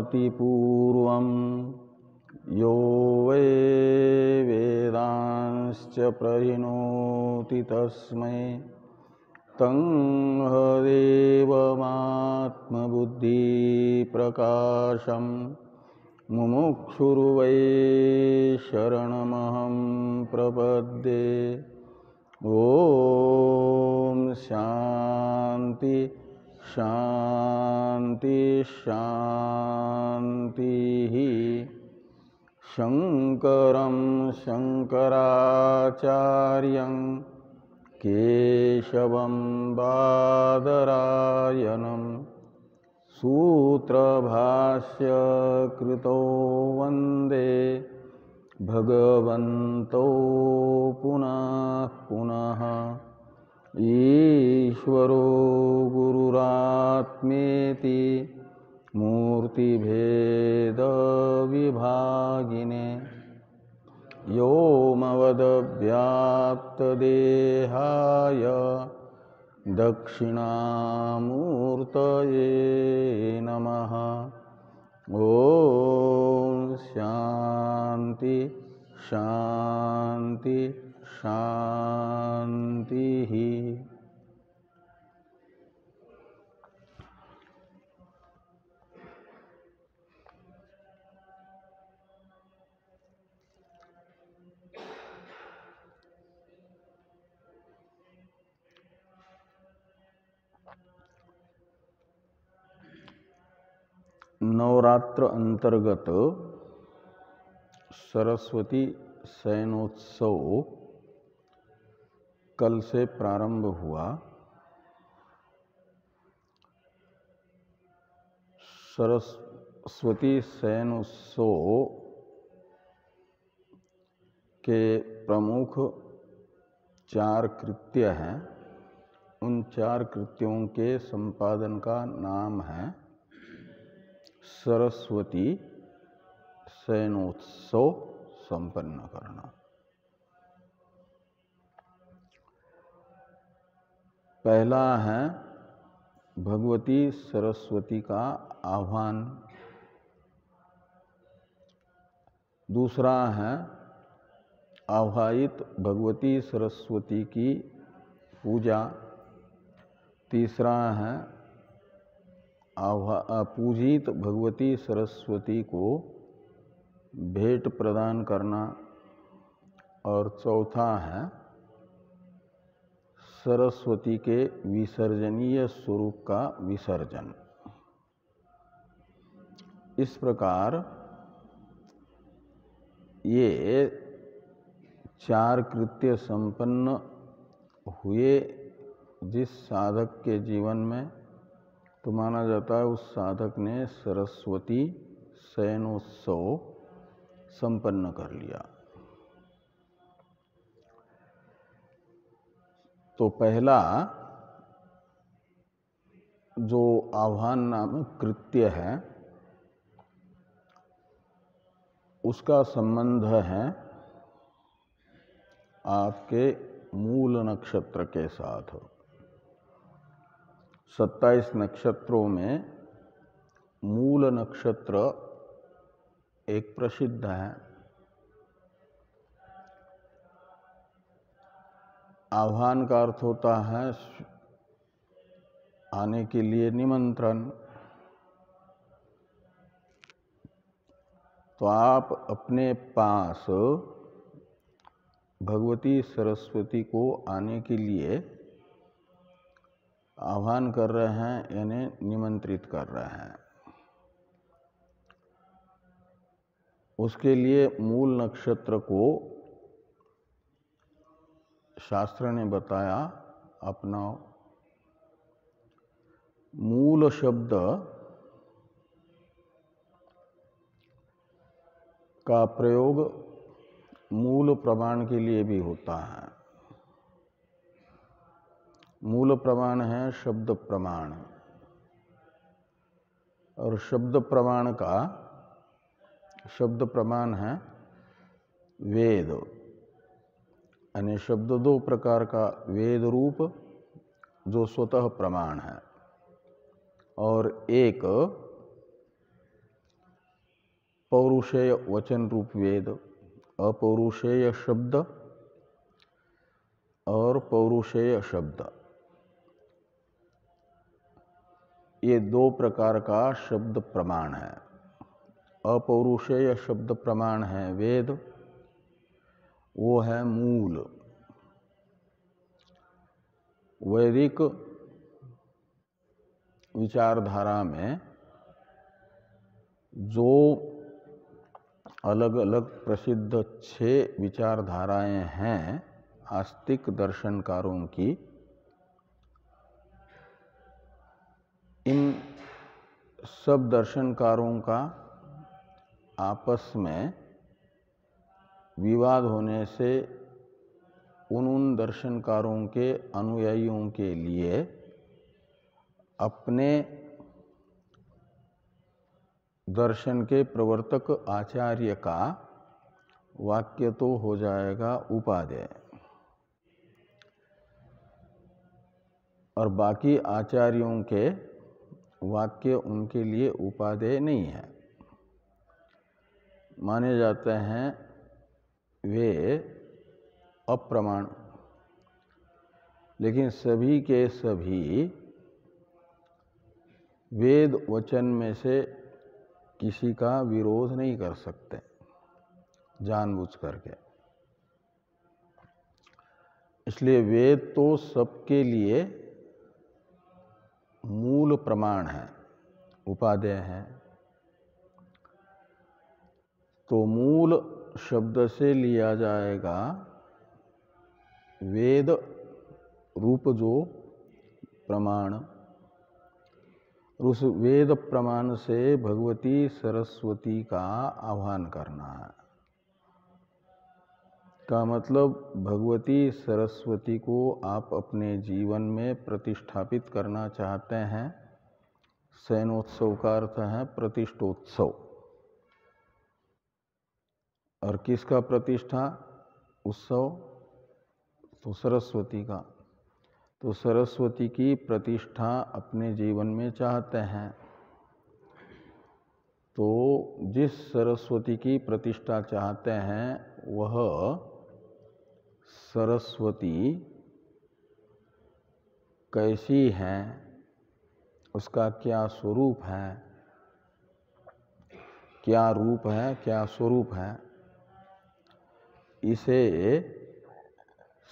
शृणोति पूर्वं यो वै वेदांश्च प्रहिणोति तस्मै तं हदेवमात्मबुद्धिप्रकाशं मुमुक्षुर्वै शरणमहं प्रपद्ये। ओम शांति शांति शांति। शंकरं शंकराचार्यं केशवं बादरायणं सूत्रभाष्य कृतो वंदे भगवन्तो पुनः पुनः। ईश्वरो गुरुरात्मेति मूर्तिभेद विभागिने व्योमवद्व्याप्तदेहाय दक्षिणामूर्तये नमः। ओम शांति शांति शांति। नवरात्र अंतर्गत सरस्वती शयनोत्सव कल से प्रारंभ हुआ। सरस्वती शयनोत्सव के प्रमुख 4 कृत्य हैं। उन 4 कृत्यों के संपादन का नाम है सरस्वती शयनोत्सव संपन्न करना। पहला है भगवती सरस्वती का आह्वान। दूसरा है आह्वायित भगवती सरस्वती की पूजा। तीसरा है पूजित भगवती सरस्वती को भेंट प्रदान करना। और चौथा है सरस्वती के विसर्जनीय स्वरूप का विसर्जन। इस प्रकार ये 4 कृत्य संपन्न हुए जिस साधक के जीवन में, तो माना जाता है उस साधक ने सरस्वती शयनोत्सव संपन्न कर लिया। तो पहला जो आह्वान नामक कृत्य है उसका संबंध है आपके मूल नक्षत्र के साथ। 27 नक्षत्रों में मूल नक्षत्र एक प्रसिद्ध है। आह्वान का अर्थ होता है आने के लिए निमंत्रण। तो आप अपने पास भगवती सरस्वती को आने के लिए आह्वान कर रहे हैं, यानी निमंत्रित कर रहे हैं। उसके लिए मूल नक्षत्र को शास्त्र ने बताया अपनाओ। मूल शब्द का प्रयोग मूल प्रमाण के लिए भी होता है। मूल प्रमाण है शब्द प्रमाण, और शब्द प्रमाण है वेद। यानी शब्द 2 प्रकार का, वेद रूप जो स्वतः प्रमाण है, और एक पौरुषेय वचन रूप वेद, अपौरुषेय शब्द और पौरुषेय शब्द, ये दो प्रकार का शब्द प्रमाण है। अपौरुषेय शब्द प्रमाण है वेद, वो है मूल। वैदिक विचारधारा में जो अलग अलग प्रसिद्ध 6 विचारधाराएं हैं आस्तिक दर्शनकारों की, इन सब दर्शनकारों का आपस में विवाद होने से उन दर्शनकारों के अनुयायियों के लिए अपने दर्शन के प्रवर्तक आचार्य का वाक्य तो हो जाएगा उपादेय, और बाकी आचार्यों के वाक्य उनके लिए उपादेय नहीं है, माने जाते हैं वे अप्रमाण। लेकिन सभी के सभी वेद वचन में से किसी का विरोध नहीं कर सकते जानबूझ करके। इसलिए वेद तो सबके लिए मूल प्रमाण है, उपादेय है। तो मूल शब्द से लिया जाएगा वेद रूप जो प्रमाण, उस वेद प्रमाण से भगवती सरस्वती का आह्वान करना है। का मतलब भगवती सरस्वती को आप अपने जीवन में प्रतिष्ठापित करना चाहते हैं। शयनोत्सव का अर्थ है प्रतिष्ठोत्सव, और किसका प्रतिष्ठा उत्सव? तो सरस्वती का। तो सरस्वती की प्रतिष्ठा अपने जीवन में चाहते हैं, तो जिस सरस्वती की प्रतिष्ठा चाहते हैं वह सरस्वती कैसी है, उसका क्या स्वरूप है, क्या रूप है, क्या स्वरूप है, इसे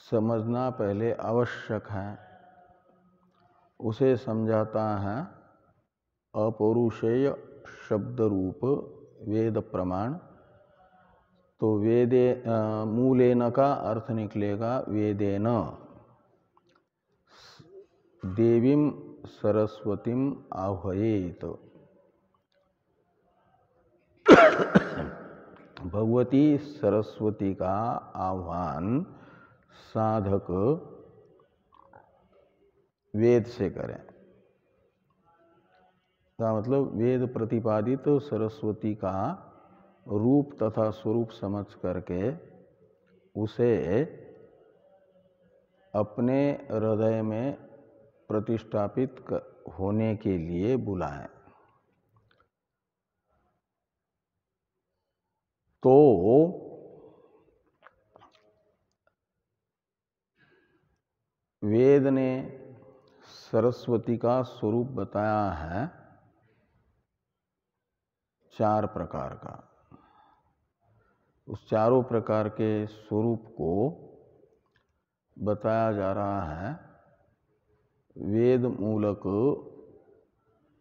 समझना पहले आवश्यक है। उसे समझाता है अपौरुषेय शब्द रूप वेद प्रमाण। तो वेदे मूलेन का अर्थ निकलेगा वेदेन देवीं सरस्वतीं आह्वयेत। भगवती सरस्वती का आह्वान साधक वेद से करें। का मतलब वेद प्रतिपादित सरस्वती का रूप तथा स्वरूप समझ करके उसे अपने हृदय में प्रतिष्ठापित होने के लिए बुलाएं। तो वेद ने सरस्वती का स्वरूप बताया है 4 प्रकार का। उस चारों प्रकार के स्वरूप को बताया जा रहा है वेद मूलक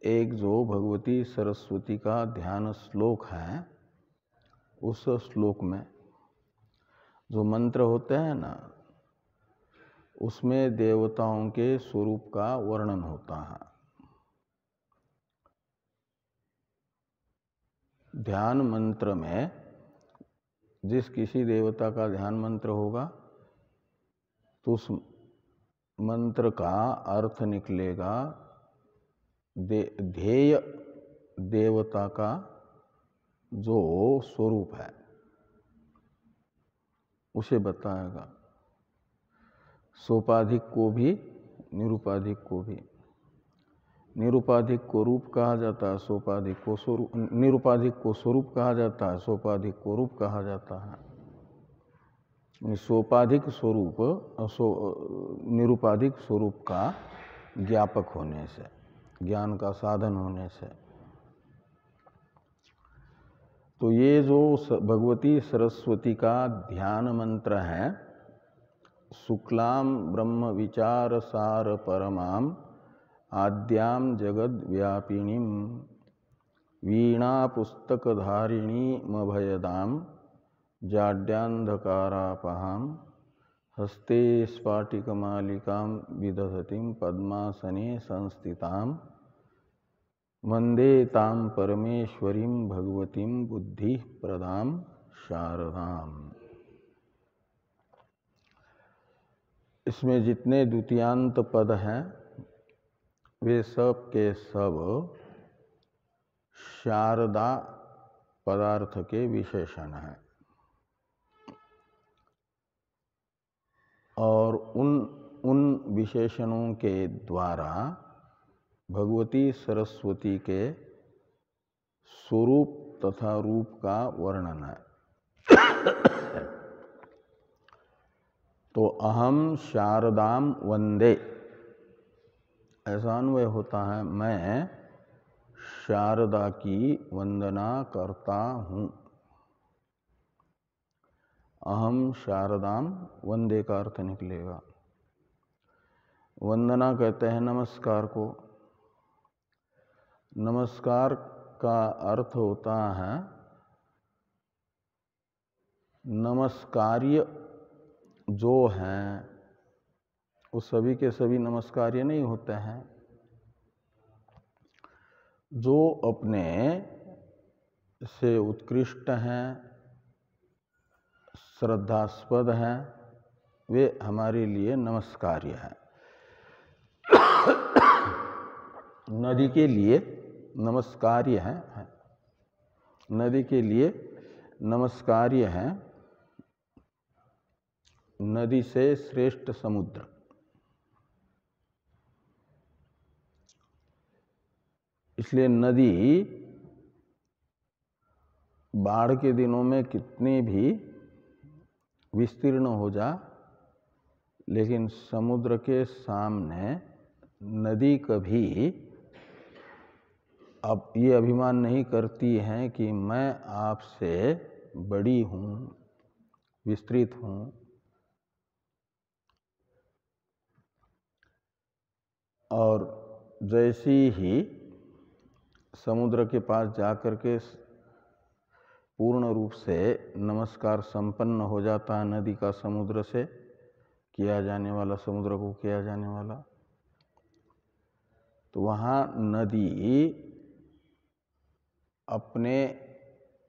एक जो भगवती सरस्वती का ध्यान श्लोक है, उस श्लोक में जो मंत्र होते हैं ना, उसमें देवताओं के स्वरूप का वर्णन होता है। ध्यान मंत्र में जिस किसी देवता का ध्यान मंत्र होगा तो उस मंत्र का अर्थ निकलेगा ध्येय देवता का जो स्वरूप है उसे बताएगा, सोपाधिक को भी निरुपाधिक को भी। निरुपाधिक को रूप कहा जाता है, सोपाधिक को स्वरूप, निरुपाधिक को स्वरूप कहा जाता है, सोपाधिक को रूप कहा जाता है। सोपाधिक स्वरूप निरुपाधिक स्वरूप का ज्ञापक होने से, ज्ञान का साधन होने से। तो ये जो भगवती सरस्वती का ध्यान मंत्र है, शुक्लाम ब्रह्म विचार सार परमाम आद्याम जगद व्यापिनीम वीणा पुस्तकधारिणी मभयदाम जाड्यांधकारापहाम हस्ते स्फाटिकमालिकां विदधतीं पद्मासने संस्थितां वंदे तां परमेश्वरीं भगवतीं बुद्धि प्रदां शारदाम्। इसमें जितने द्वितीयांत पद हैं वे सब के सब शारदा पदार्थ के विशेषण हैं और उन विशेषणों के द्वारा भगवती सरस्वती के स्वरूप तथा रूप का वर्णन है। तो अहम शारदाम वंदे ऐसा अन्वय होता है, मैं शारदा की वंदना करता हूँ। अहम शारदाम वंदे का अर्थ निकलेगा। वंदना कहते हैं नमस्कार को। नमस्कार का अर्थ होता है नमस्कार्य जो हैं वो सभी के सभी नमस्कार्य नहीं होते हैं। जो अपने से उत्कृष्ट हैं, श्रद्धास्पद हैं, वे हमारे लिए नमस्कार्य हैं। नदी के लिए नमस्कार्य हैं, नदी के लिए नमस्कार्य हैं नदी से श्रेष्ठ समुद्र। इसलिए नदी बाढ़ के दिनों में कितनी भी विस्तीर्ण हो जा, लेकिन समुद्र के सामने नदी कभी अब ये अभिमान नहीं करती है कि मैं आपसे बड़ी हूँ, विस्तृत हूँ। और जैसी ही समुद्र के पास जाकर के पूर्ण रूप से नमस्कार संपन्न हो जाता है नदी का, समुद्र से किया जाने वाला, समुद्र को किया जाने वाला, तो वहाँ नदी अपने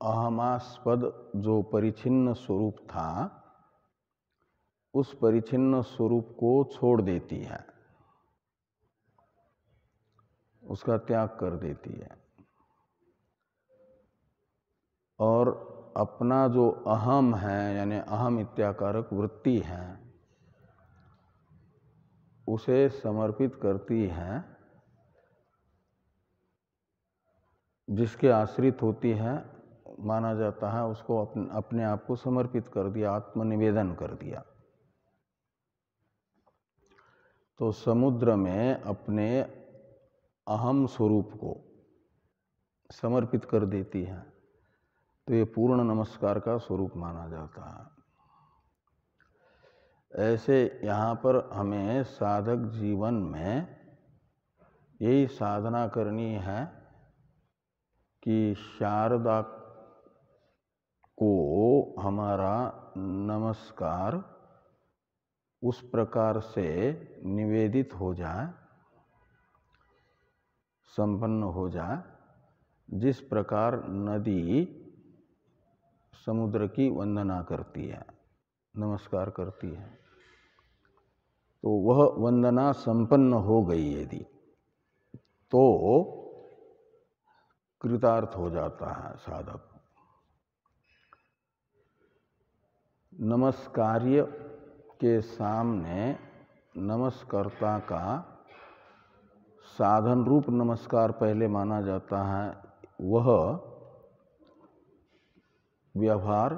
अहमास्पद जो परिच्छिन्न स्वरूप था उस परिच्छिन्न स्वरूप को छोड़ देती है, उसका त्याग कर देती है और अपना जो अहम है यानी अहम इत्याकारक वृत्ति है उसे समर्पित करती है, जिसके आश्रित होती है माना जाता है उसको अपने आप को समर्पित कर दिया, आत्मनिवेदन कर दिया। तो समुद्र में अपने अहम स्वरूप को समर्पित कर देती है, तो ये पूर्ण नमस्कार का स्वरूप माना जाता है। ऐसे यहाँ पर हमें साधक जीवन में यही साधना करनी है कि शारदा को हमारा नमस्कार उस प्रकार से निवेदित हो जाए, संपन्न हो जाए, जिस प्रकार नदी समुद्र की वंदना करती है, नमस्कार करती है। तो वह वंदना संपन्न हो गई यदि, तो कृतार्थ हो जाता है साधक। नमस्कार्य के सामने नमस्कर्ता का साधन रूप नमस्कार पहले माना जाता है, वह व्यवहार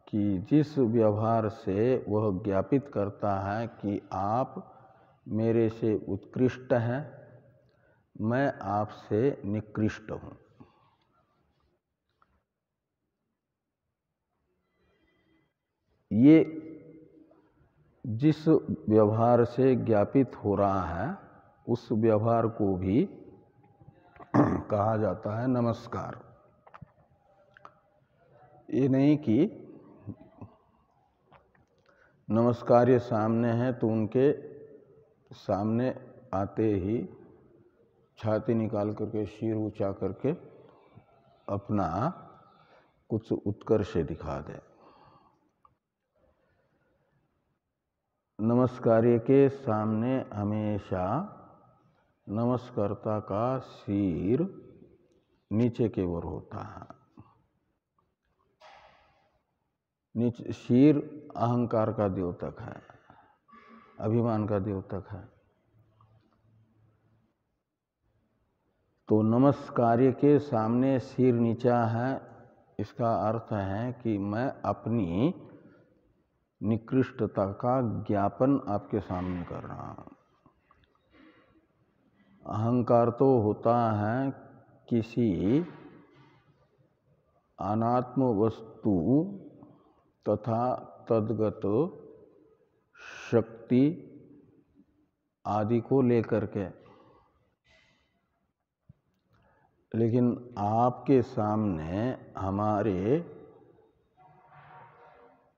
कि जिस व्यवहार से वह ज्ञापित करता है कि आप मेरे से उत्कृष्ट हैं, मैं आपसे निकृष्ट हूँ। ये जिस व्यवहार से ज्ञापित हो रहा है उस व्यवहार को भी कहा जाता है नमस्कार। ये नहीं कि नमस्कार ये सामने है तो उनके सामने आते ही छाती निकाल करके सिर ऊंचा करके अपना कुछ उत्कर्ष दिखा दे। नमस्कार्य के सामने हमेशा नमस्कर्ता का सिर नीचे की ओर होता है। नीचे सिर अहंकार का द्योतक है, अभिमान का द्योतक है। तो नमस्कार्य के सामने सिर नीचा है, इसका अर्थ है कि मैं अपनी निकृष्टता का ज्ञापन आपके सामने कर रहा हूं। अहंकार तो होता है किसी अनात्म वस्तु तथा तद्गत शक्ति आदि को लेकर के, लेकिन आपके सामने हमारे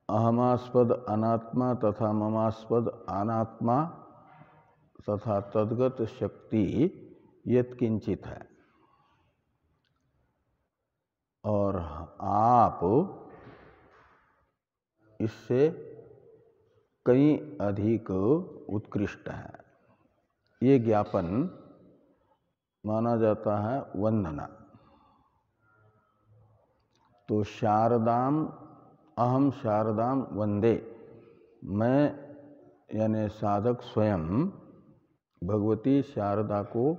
अहमास्पद अनात्मा तथा ममास्पद अनात्मा तथा तद्गत शक्ति यत्किंचित है, और आप इससे कई अधिक उत्कृष्ट हैं। ये ज्ञापन माना जाता है वंदना। तो शारदाम अहम शारदाम वंदे, मैं यानी साधक स्वयं भगवती शारदा को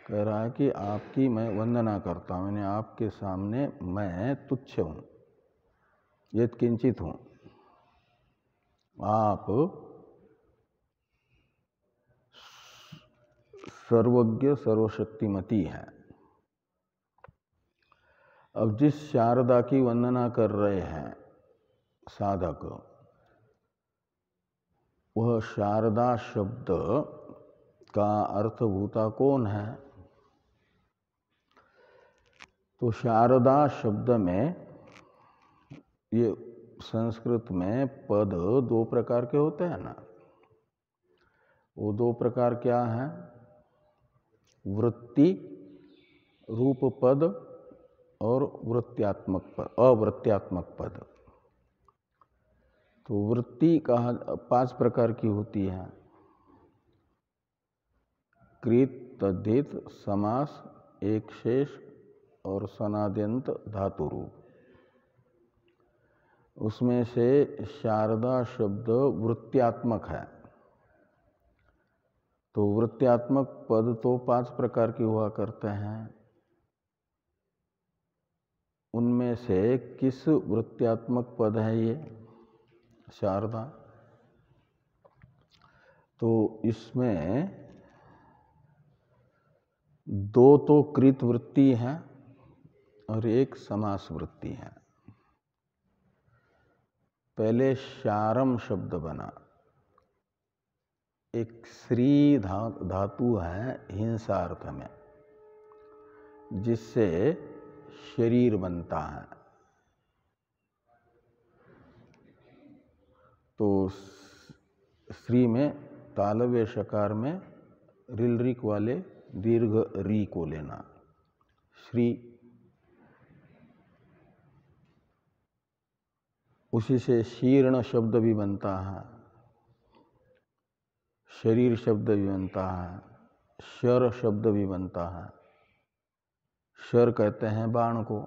कह रहा है कि आपकी मैं वंदना करता हूँ, यानी आपके सामने मैं तुच्छ हूँ, यत्किंचित हूँ। आप सर्वज्ञ सर्वशक्तिमती हैं। अब जिस शारदा की वंदना कर रहे हैं साधक, वह शारदा शब्द का अर्थभूता कौन है? तो शारदा शब्द में, ये संस्कृत में पद दो प्रकार के होते हैं ना। वो दो प्रकार क्या हैं? वृत्ति रूप पद और वृत्त्यात्मक पद, अवृत्त्यात्मक पद। तो वृत्ति कहा 5 प्रकार की होती है: कृत, तद्धित, समास, एक शेष और सनाद्यंत धातु रूप। उसमें से शारदा शब्द वृत्त्यात्मक है। तो वृत्त्यात्मक पद तो 5 प्रकार के हुआ करते हैं। उनमें से किस वृत्त्यात्मक पद है ये शारदा? तो इसमें 2 तो कृत वृत्ति है और 1 समास वृत्ति है। पहले शारम शब्द बना, एक श्री धातु है हिंसा अर्थ में, जिससे शरीर बनता है। तो श्री में तालव्य शकार में रिलरिक वाले दीर्घ री को लेना, श्री। उसी से शीर्ण शब्द भी बनता है, शरीर शब्द भी बनता है, शर शब्द भी बनता है। शर कहते हैं बाण को।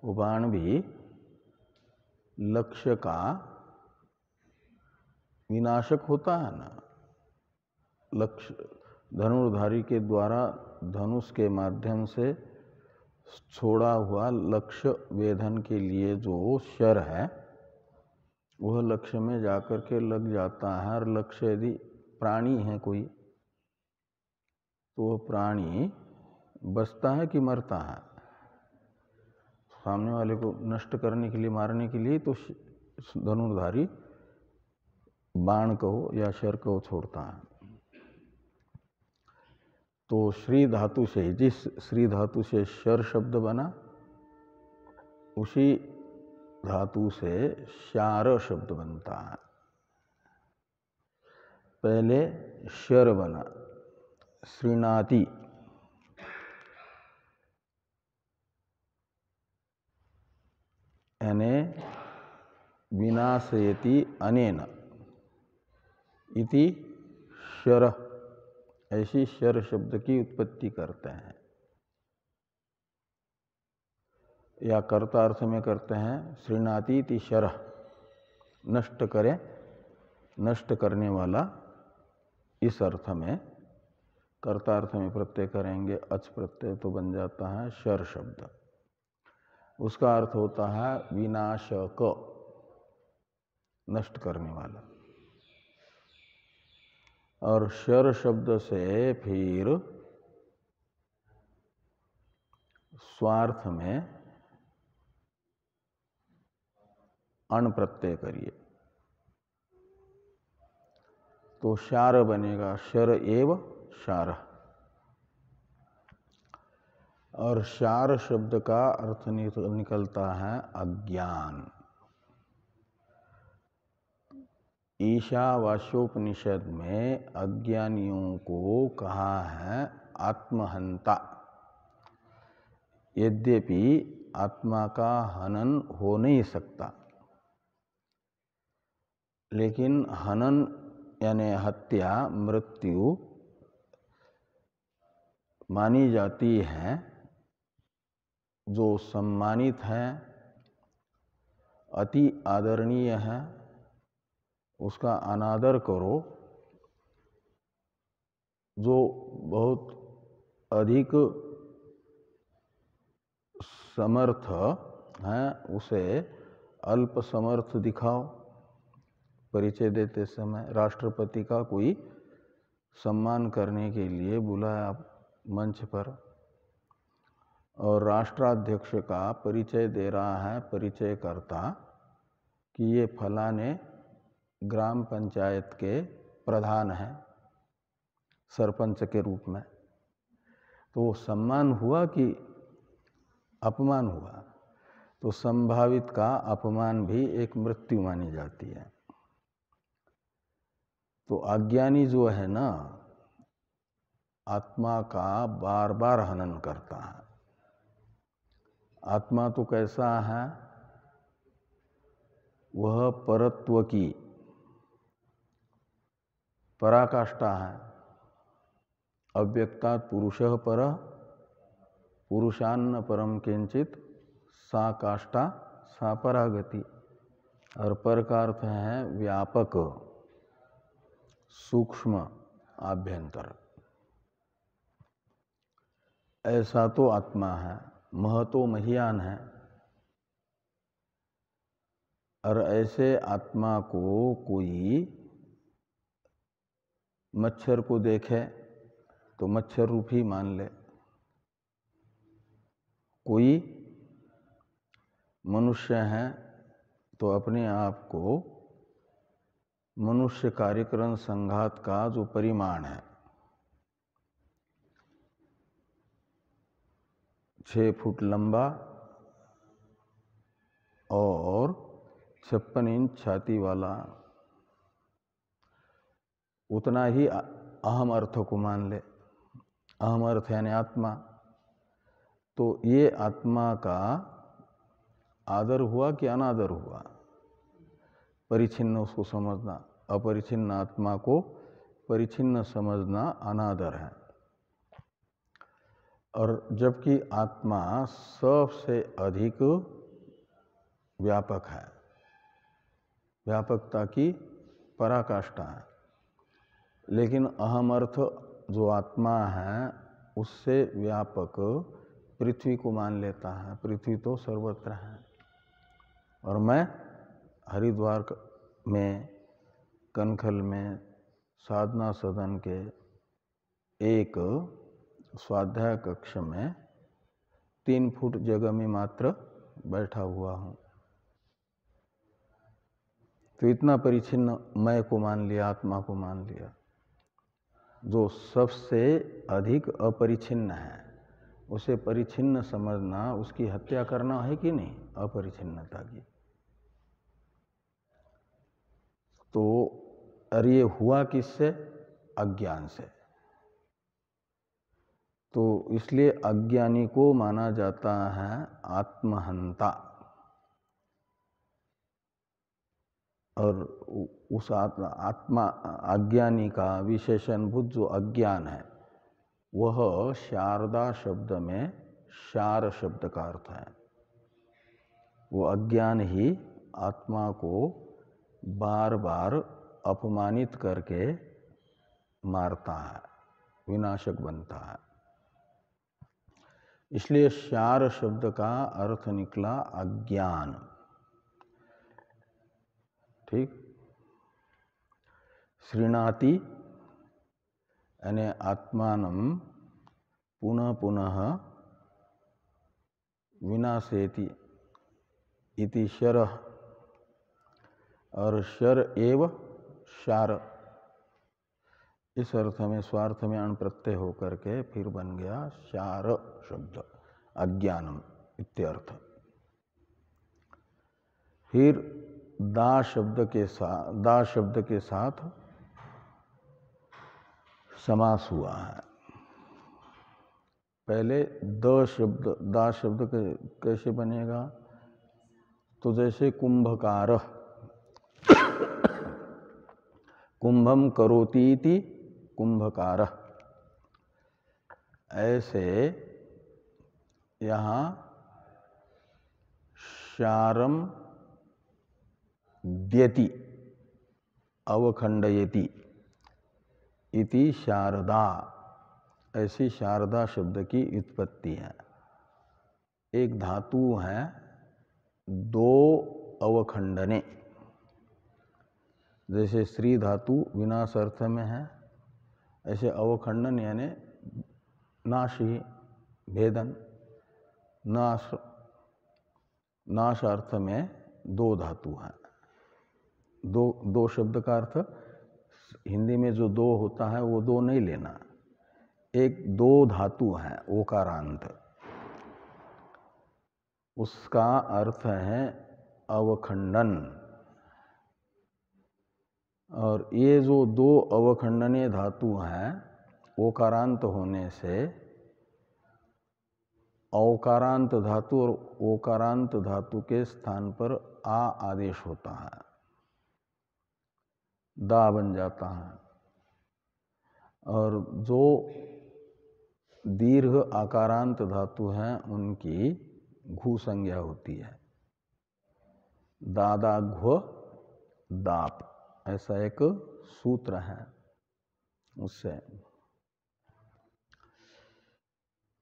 वो बाण भी लक्ष्य का विनाशक होता है ना। लक्ष्य धनुर्धारी के द्वारा धनुष के माध्यम से छोड़ा हुआ लक्ष्य वेधन के लिए जो शर है वह लक्ष्य में जाकर के लग जाता है। और लक्ष्य यदि प्राणी है कोई तो वह प्राणी बचता है कि मरता है? सामने वाले को नष्ट करने के लिए, मारने के लिए तो धनुर्धारी बाण कहो या शर कहो छोड़ता है। तो श्री धातु से, जिस श्री धातु से शर शब्द बना उसी धातु से शार शब्द बनता है। पहले शर बना श्रीनाति, यानी विनाशयति अनेन इति शर, ऐसी शर शब्द की उत्पत्ति करते हैं। या कर्ता अर्थ में करते हैं श्रीनाति इति शर, नष्ट करे, नष्ट करने वाला। इस अर्थ में कर्ता अर्थ में प्रत्यय करेंगे अच प्रत्यय तो बन जाता है शर शब्द। उसका अर्थ होता है विनाशक, नष्ट करने वाला। और शर शब्द से फिर स्वार्थ में अण प्रत्यय करिए तो शार बनेगा, शर एव शार। और शार शब्द का अर्थ निकलता है अज्ञान। ईशावास्योपनिषद में अज्ञानियों को कहा है आत्महंता। यद्यपि आत्मा का हनन हो नहीं सकता, लेकिन हनन यानी हत्या, मृत्यु मानी जाती है। जो सम्मानित है, अति आदरणीय है, उसका अनादर करो। जो बहुत अधिक समर्थ है उसे अल्प समर्थ दिखाओ। परिचय देते समय राष्ट्रपति का कोई सम्मान करने के लिए बुलाया मंच पर, और राष्ट्राध्यक्ष का परिचय दे रहा है परिचयकर्ता कि ये फलाने ग्राम पंचायत के प्रधान हैं सरपंच के रूप में, तो सम्मान हुआ कि अपमान हुआ? तो संभावित का अपमान भी एक मृत्यु मानी जाती है। तो अज्ञानी जो है ना, आत्मा का बार बार हनन करता है। आत्मा तो कैसा है? वह परत्व की पराकाष्ठा है। अव्यक्तात् पुरुषः परः पुरुषान्न परम किंचित सा काष्ठा सा परागति। और पर का अर्थ है व्यापक, सूक्ष्म, आभ्यंतर। ऐसा तो आत्मा है, महतो महियान है। और ऐसे आत्मा को कोई मच्छर को देखे तो मच्छर रूपी मान ले, कोई मनुष्य है तो अपने आप को मनुष्य कार्यकरण संघात का जो परिमाण है 6 फुट लंबा और 56 इंच छाती वाला, उतना ही अहम अर्थ को मान ले। अहम अर्थ यानी आत्मा। तो ये आत्मा का आदर हुआ कि अनादर हुआ? परिच्छिन्न उसको समझना, अपरिच्छिन्न आत्मा को परिच्छिन्न समझना अनादर है। और जबकि आत्मा सबसे अधिक व्यापक है, व्यापकता की पराकाष्ठा है, लेकिन अहम अर्थ जो आत्मा है उससे व्यापक पृथ्वी को मान लेता है। पृथ्वी तो सर्वत्र है और मैं हरिद्वार में कनखल में साधना सदन के एक स्वाध्याय कक्ष में 3 फुट जगह में मात्र बैठा हुआ हूँ। तो इतना परिच्छिन्न मैं को मान लिया, आत्मा को मान लिया, जो सबसे अधिक अपरिच्छिन्न है। उसे परिच्छिन्न समझना उसकी हत्या करना है कि नहीं, अपरिच्छिन्नता की। तो और ये हुआ किससे? अज्ञान से। तो इसलिए अज्ञानी को माना जाता है आत्महंता, और उस आत्मा अज्ञानी का विशेषणभूत जो अज्ञान है वह शारदा शब्द में शार शब्द का अर्थ है। वो अज्ञान ही आत्मा को बार बार अपमानित करके मारता है, विनाशक बनता है। इसलिए शार शब्द का अर्थ निकला अज्ञान। ठीक। श्रीणाति यानी आत्मानं पुनः पुनः विनाशेति इति शरः, और शर एव शार, इस अर्थ में स्वार्थ में अण प्रत्यय होकर के फिर बन गया शार शब्द, अज्ञानम इत्यर्थ। फिर दा शब्द के साथ समास हुआ है। पहले दा शब्द कैसे बनेगा? तो जैसे कुंभकार, कुंभम करोतीति कुंभकार, ऐसे यहाँ शारम द्यति अवखंडयति इति शारदा, ऐसी शारदा शब्द की उत्पत्ति है। एक धातु है 2 अवखंडने, जैसे श्री धातु विनाश अर्थ में है, ऐसे अवखंडन यानी नाश ही, भेदन, नाश अर्थ में 2 धातु हैं। दो शब्द का अर्थ हिंदी में जो 2 होता है वो 2 नहीं लेना। एक 2 धातु है ओकारांत, उसका अर्थ है अवखंडन। और ये जो 2 अवखंडनीय धातु हैं, ओकारांत होने से औकारांत धातु और ओकारांत धातु के स्थान पर आ आदेश होता है, दा बन जाता है। और जो दीर्घ आकारांत धातु हैं उनकी घू संज्ञा होती है, दादा घ्व दाप, ऐसा एक सूत्र है। उससे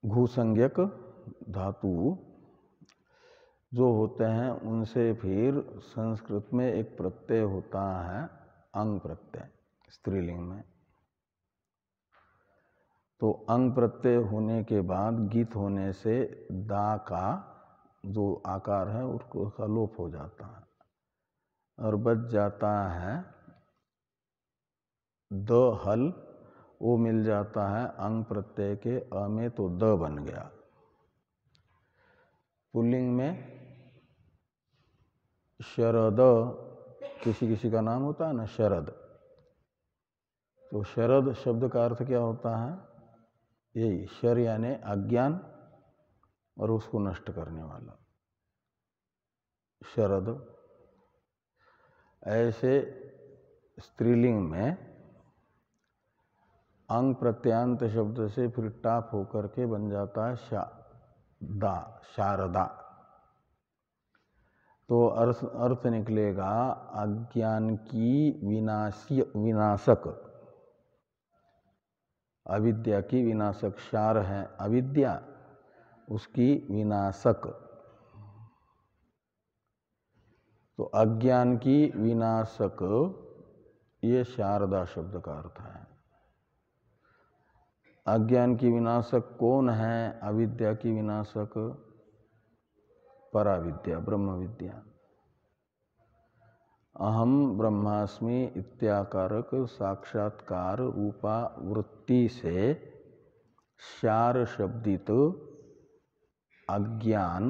घू संज्ञक धातु जो होते हैं उनसे फिर संस्कृत में एक प्रत्यय होता है अंग प्रत्यय, स्त्रीलिंग में। तो अंग प्रत्यय होने के बाद गीत होने से दा का जो आकार है उसका लोप हो जाता है और बच जाता है द हल, वो मिल जाता है अंग प्रत्यय के अ में, तो द बन गया। पुल्लिंग में शरद, किसी किसी का नाम होता है ना शरद, तो शरद शब्द का अर्थ क्या होता है? यही शर यानी अज्ञान और उसको नष्ट करने वाला, शरद। ऐसे स्त्रीलिंग में अंग प्रत्यांत शब्द से फिर टाप होकर के बन जाता है शारदा। तो अर्थ निकलेगा अज्ञान की विनाशक अविद्या की विनाशक, शार है अविद्या, उसकी विनाशक। तो अज्ञान की विनाशक, ये शारदा शब्द का अर्थ है। अज्ञान की विनाशक कौन है? अविद्या की विनाशक पराविद्या, ब्रह्म विद्या। अहम ब्रह्मास्मि इत्याकारक साक्षात्कार रूपा वृत्ति से शार शब्दित अज्ञान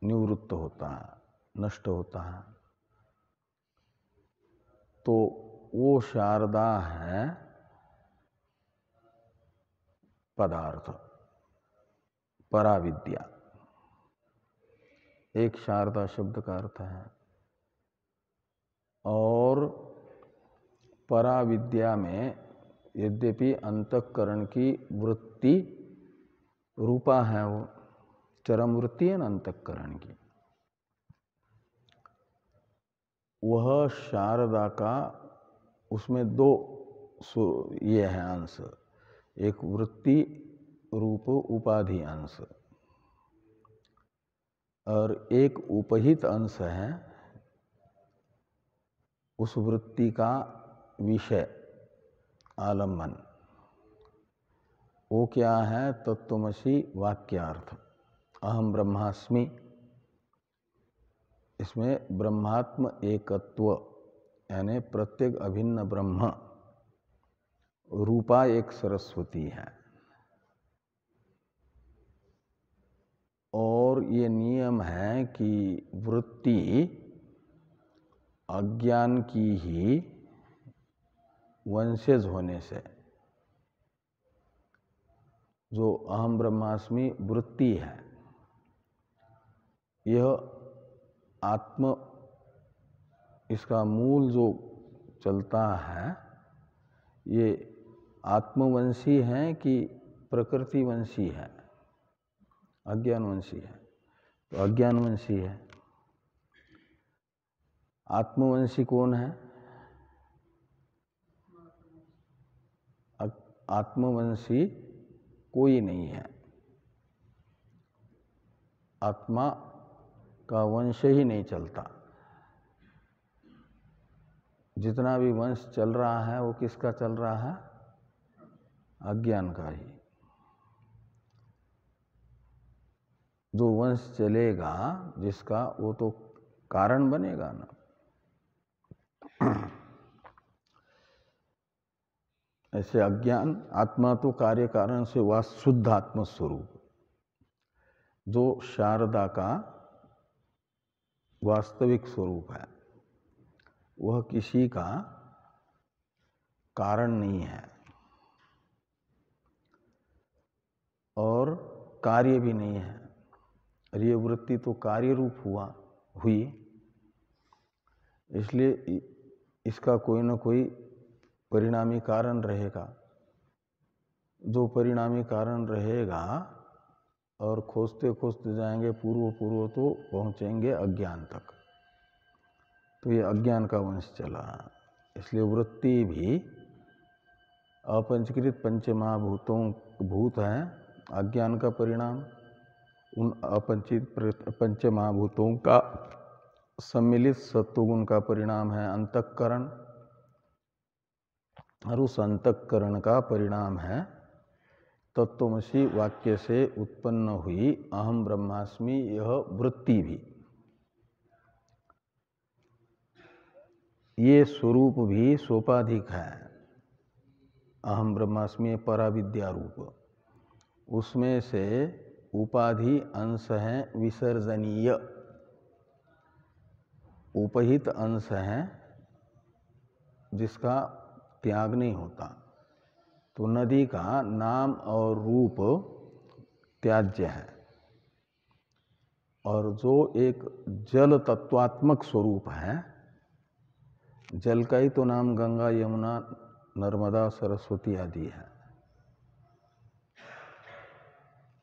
निवृत्त होता है, नष्ट होता है। तो वो शारदा है पदार्थ, पराविद्या। एक शारदा शब्द का अर्थ है। और पराविद्या में यद्यपि अंतःकरण की वृत्ति रूपा है, वो चरम वृत्ति है ना अंतःकरण की, वह शारदा का, उसमें दो ये है अंश, एक वृत्ति रूप उपाधि अंश और एक उपहित अंश है उस वृत्ति का विषय, आलम्बन। वो क्या है? तत्त्वमसि वाक्यार्थ, अहम ब्रह्मास्मि। इसमें ब्रह्मात्म एकत्व यानी प्रत्येक अभिन्न ब्रह्म रूपा एक सरस्वती है। और ये नियम है कि वृत्ति अज्ञान की ही वंशज होने से, जो अहम ब्रह्मास्मि वृत्ति है, यह आत्म, इसका मूल जो चलता है, ये आत्मवंशी है कि प्रकृतिवंशी है? अज्ञानवंशी है। तो अज्ञानवंशी है। आत्मवंशी कौन है? आत्मवंशी कोई नहीं है। आत्मा का वंश ही नहीं चलता। जितना भी वंश चल रहा है वो किसका चल रहा है? अज्ञान का ही। जो वंश चलेगा जिसका, वो तो कारण बनेगा ना। ऐसे अज्ञान, आत्मा तो कार्य कारण से वह शुद्ध आत्मस्वरूप, जो शारदा का वास्तविक स्वरूप है, वह किसी का कारण नहीं है और कार्य भी नहीं है। और ये वृत्ति तो कार्य रूप हुई, इसलिए इसका कोई न कोई परिणामी कारण रहेगा। जो परिणामी कारण रहेगा, और खोजते खोजते जाएंगे पूर्व तो पहुंचेंगे अज्ञान तक। तो ये अज्ञान का वंश चला। इसलिए वृत्ति भी अपंचकृत पंचमहाभूतों भूत है, अज्ञान का परिणाम। उन अपंचित पंचमहाभूतों का सम्मिलित सत्वगुण का परिणाम है अंतःकरण, और उस अंतःकरण का परिणाम है तत्त्वमसि वाक्य से उत्पन्न हुई अहम ब्रह्मास्मि यह वृत्ति भी। ये स्वरूप भी सोपाधिक है। अहम ब्रह्मास्मि पराविद्या रूप, उसमें से उपाधि अंश है विसर्जनीय, उपहित अंश है जिसका त्याग नहीं होता। तो नदी का नाम और रूप त्याज्य है, और जो एक जल तत्वात्मक स्वरूप है, जल का ही तो नाम गंगा, यमुना, नर्मदा, सरस्वती आदि है,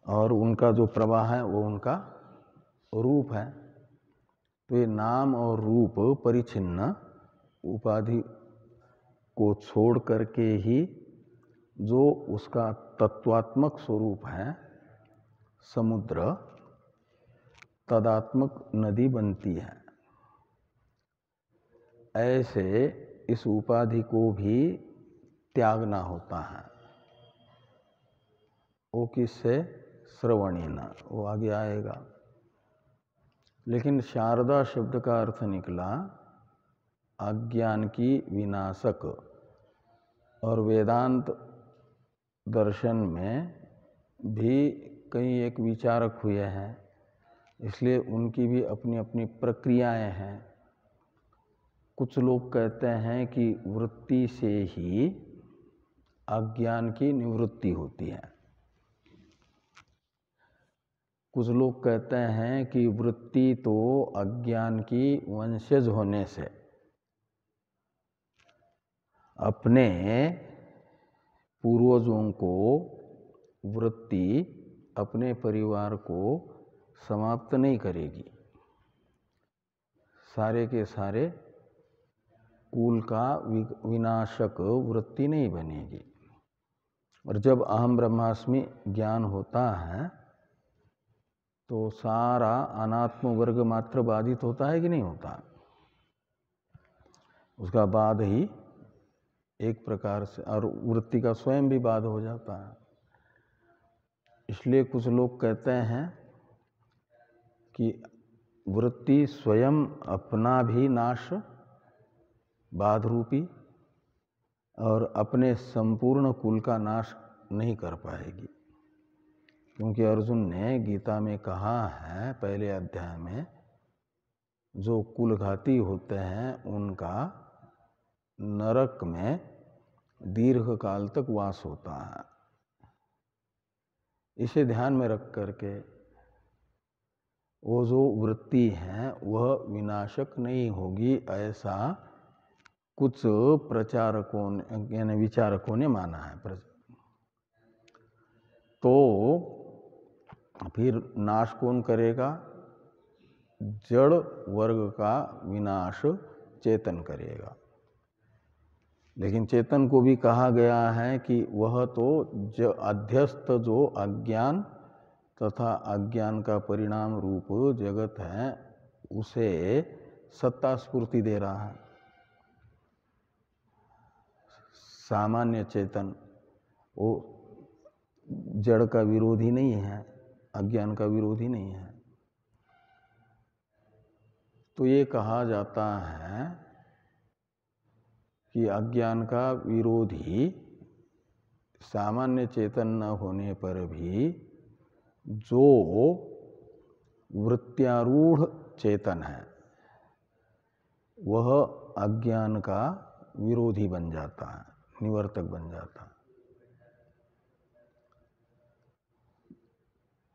और उनका जो प्रवाह है वो उनका रूप है। तो ये नाम और रूप परिचिन्न उपाधि को छोड़ करके ही जो उसका तत्वात्मक स्वरूप है समुद्र, तदात्मक नदी बनती है। ऐसे इस उपाधि को भी त्यागना होता है। वो किससे? श्रवणेन, वो आगे आएगा। लेकिन शारदा शब्द का अर्थ निकला अज्ञान की विनाशक, और वेदांत दर्शन में भी कई एक विचारक हुए हैं, इसलिए उनकी भी अपनी अपनी प्रक्रियाएं हैं। कुछ लोग कहते हैं कि वृत्ति से ही अज्ञान की निवृत्ति होती है। कुछ लोग कहते हैं कि वृत्ति तो अज्ञान की वंशज होने से अपने पूर्वजों को वृत्ति अपने परिवार को समाप्त नहीं करेगी, सारे के सारे कुल का विनाशक वृत्ति नहीं बनेगी। और जब अहम ब्रह्मास्मि ज्ञान होता है तो सारा अनात्म वर्ग मात्र बाधित होता है कि नहीं होता? उसका बाद ही एक प्रकार से, और वृत्ति का स्वयं भी बाध हो जाता है। इसलिए कुछ लोग कहते हैं कि वृत्ति स्वयं अपना भी नाश बाध रूपी और अपने संपूर्ण कुल का नाश नहीं कर पाएगी, क्योंकि अर्जुन ने गीता में कहा है पहले अध्याय में, जो कुलघाती होते हैं उनका नरक में दीर्घ काल तक वास होता है। इसे ध्यान में रख करके वो जो वृत्ति है वह विनाशक नहीं होगी, ऐसा कुछ प्रचारकों ने यानी विचारकों ने माना है। तो फिर नाश कौन करेगा? जड़ वर्ग का विनाश चेतन करेगा। लेकिन चेतन को भी कहा गया है कि वह तो अध्यस्त जो अज्ञान तथा अज्ञान का परिणाम रूप जगत है उसे सत्ता स्फूर्ति दे रहा है। सामान्य चेतन वो जड़ का विरोधी नहीं है, अज्ञान का विरोधी नहीं है। तो ये कहा जाता है कि अज्ञान का विरोधी सामान्य चेतन न होने पर भी जो वृत्त्यारूढ़ चेतन है वह अज्ञान का विरोधी बन जाता है, निवर्तक बन जाता है।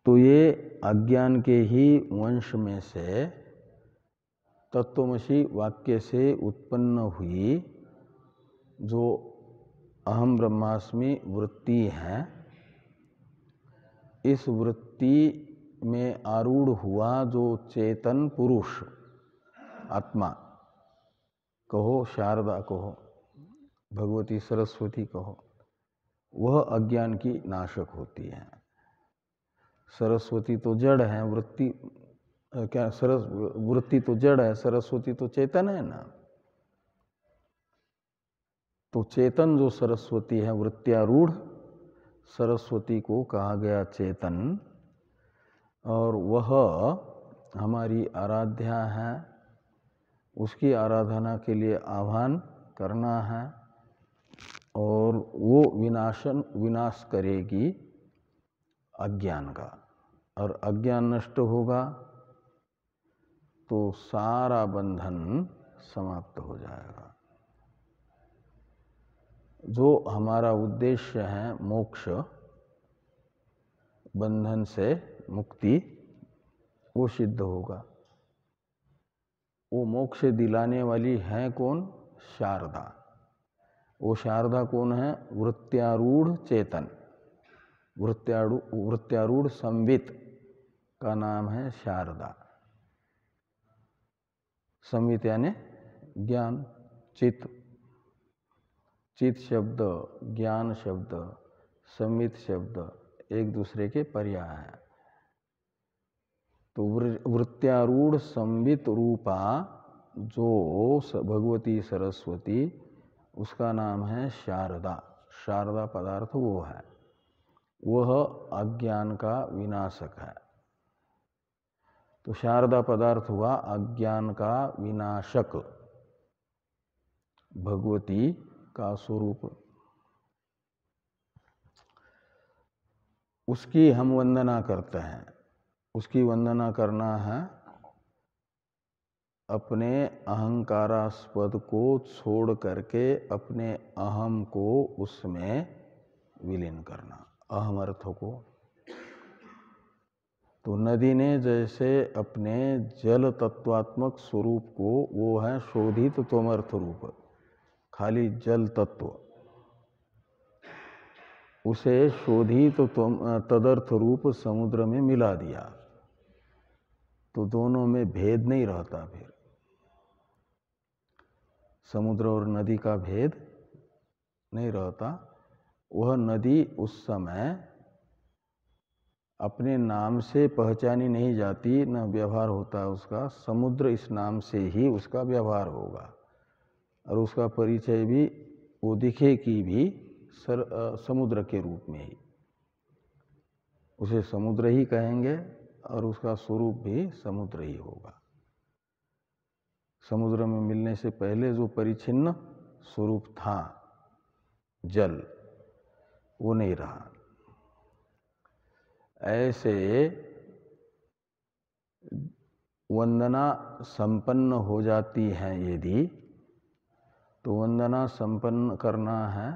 तो ये अज्ञान के ही वंश में से तत्वमसि वाक्य से उत्पन्न हुई जो अहम ब्रह्मास्मि वृत्ति है, इस वृत्ति में आरूढ़ हुआ जो चेतन पुरुष, आत्मा कहो, शारदा कहो, भगवती सरस्वती कहो, वह अज्ञान की नाशक होती है। सरस्वती तो जड़ है, वृत्ति क्या वृत्ति तो जड़ है, सरस्वती तो चेतन है ना। तो चेतन जो सरस्वती है, वृत्त्यारूढ़ सरस्वती को कहा गया चेतन, और वह हमारी आराध्या है। उसकी आराधना के लिए आह्वान करना है और वो विनाश करेगी अज्ञान का, और अज्ञान नष्ट होगा तो सारा बंधन समाप्त हो जाएगा। जो हमारा उद्देश्य है मोक्ष, बंधन से मुक्ति, वो सिद्ध होगा। वो मोक्ष दिलाने वाली है कौन? शारदा। वो शारदा कौन है? वृत्त्यारूढ़ चेतन, वृत्त्यारूढ़ संवित का नाम है शारदा। संवित यानी ज्ञान, चित्त, चित शब्द, ज्ञान शब्द, संवित शब्द एक दूसरे के पर्याय हैं। तो वृत्त्यारूढ़ संवित रूपा जो भगवती सरस्वती, उसका नाम है शारदा। शारदा पदार्थ वो है, वह अज्ञान का विनाशक है। तो शारदा पदार्थ हुआ अज्ञान का विनाशक, भगवती का स्वरूप। उसकी हम वंदना करते हैं। उसकी वंदना करना है अपने अहंकारास्पद को छोड़ करके अपने अहम को उसमें विलीन करना, अहम अर्थ को। तो नदी ने जैसे अपने जल तत्वात्मक स्वरूप को, वो है शोधित त्वमर्थ रूप, खाली जल तत्व, उसे शोधित तदर्थ रूप समुद्र में मिला दिया, तो दोनों में भेद नहीं रहता। फिर समुद्र और नदी का भेद नहीं रहता। वह नदी उस समय अपने नाम से पहचानी नहीं जाती, न व्यवहार होता उसका। समुद्र इस नाम से ही उसका व्यवहार होगा, और उसका परिचय भी वो दिखे कि भी समुद्र के रूप में ही, उसे समुद्र ही कहेंगे और उसका स्वरूप भी समुद्र ही होगा। समुद्र में मिलने से पहले जो परिच्छिन्न स्वरूप था जल, वो नहीं रहा। ऐसे वंदना संपन्न हो जाती है यदि, तो वंदना संपन्न करना है